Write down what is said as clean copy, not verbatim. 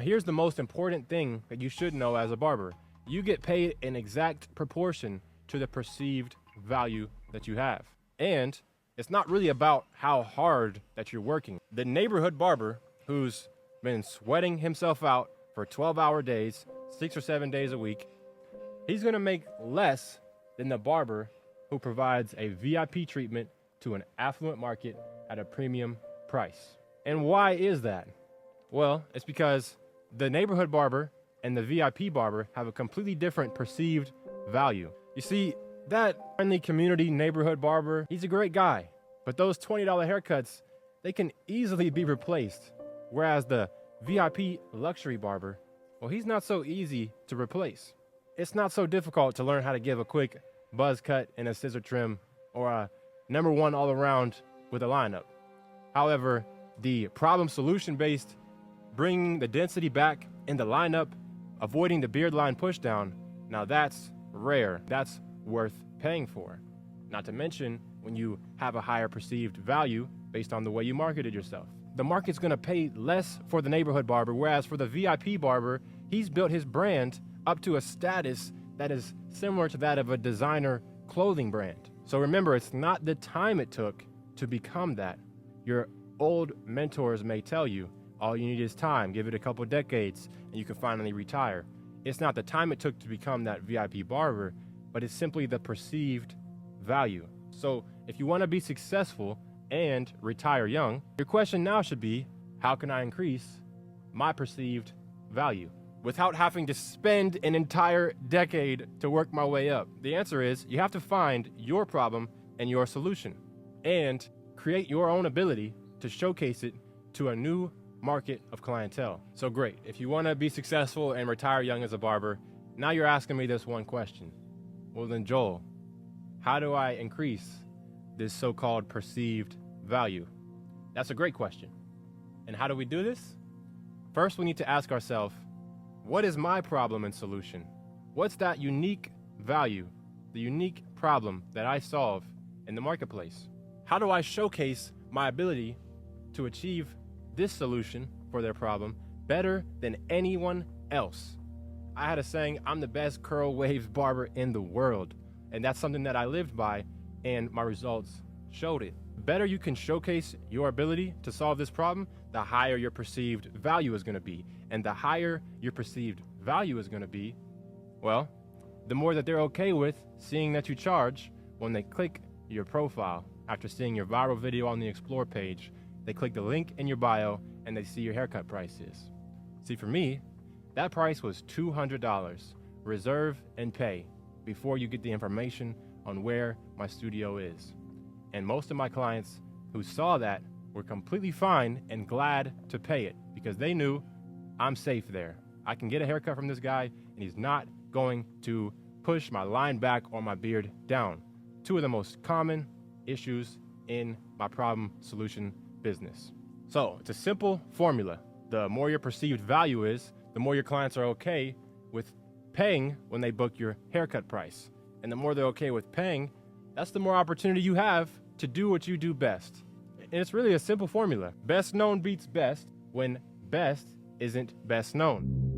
Here's the most important thing that you should know as a barber. You get paid in exact proportion to the perceived value that you have. And it's not really about how hard that you're working. The neighborhood barber who's been sweating himself out for 12-hour days, 6 or 7 days a week, he's gonna make less than the barber who provides a VIP treatment to an affluent market at a premium price. And why is that? Well, it's because the neighborhood barber and the VIP barber have a completely different perceived value. You see, that friendly community neighborhood barber, he's a great guy, but those $20 haircuts, they can easily be replaced. Whereas the VIP luxury barber, well, he's not so easy to replace. It's not so difficult to learn how to give a quick buzz cut and a scissor trim, or a number one all around with a lineup. However, the problem solution based, bringing the density back in the lineup, avoiding the beard line pushdown, now that's rare. That's worth paying for. Not to mention when you have a higher perceived value based on the way you marketed yourself. The market's gonna pay less for the neighborhood barber, whereas for the VIP barber, he's built his brand up to a status that is similar to that of a designer clothing brand. So remember, it's not the time it took to become that. Your old mentors may tell you, all you need is time, give it a couple decades, and you can finally retire. It's not the time it took to become that VIP barber, but it's simply the perceived value. So if you wanna be successful and retire young, your question now should be, how can I increase my perceived value without having to spend an entire decade to work my way up? The answer is you have to find your problem and your solution and create your own ability to showcase it to a new market of clientele. So great, if you want to be successful and retire young as a barber, now you're asking me this one question. Well then, Joel, how do I increase this so-called perceived value? That's a great question. And how do we do this? First, we need to ask ourselves, what is my problem and solution? What's that unique value, the unique problem that I solve in the marketplace? How do I showcase my ability to achieve this solution for their problem better than anyone else? I had a saying, I'm the best curl waves barber in the world. And that's something that I lived by, and my results showed it. The better you can showcase your ability to solve this problem, the higher your perceived value is gonna be. And the higher your perceived value is gonna be, well, the more that they're okay with seeing that you charge when they click your profile after seeing your viral video on the Explore page. They click the link in your bio and they see your haircut prices. See, for me, that price was $200, reserve and pay, before you get the information on where my studio is. And most of my clients who saw that were completely fine and glad to pay it because they knew I'm safe there. I can get a haircut from this guy and he's not going to push my line back or my beard down. Two of the most common issues in my problem solution business. So it's a simple formula. The more your perceived value is, the more your clients are okay with paying when they book your haircut price. And the more they're okay with paying, that's the more opportunity you have to do what you do best. And it's really a simple formula. Best known beats best when best isn't best known.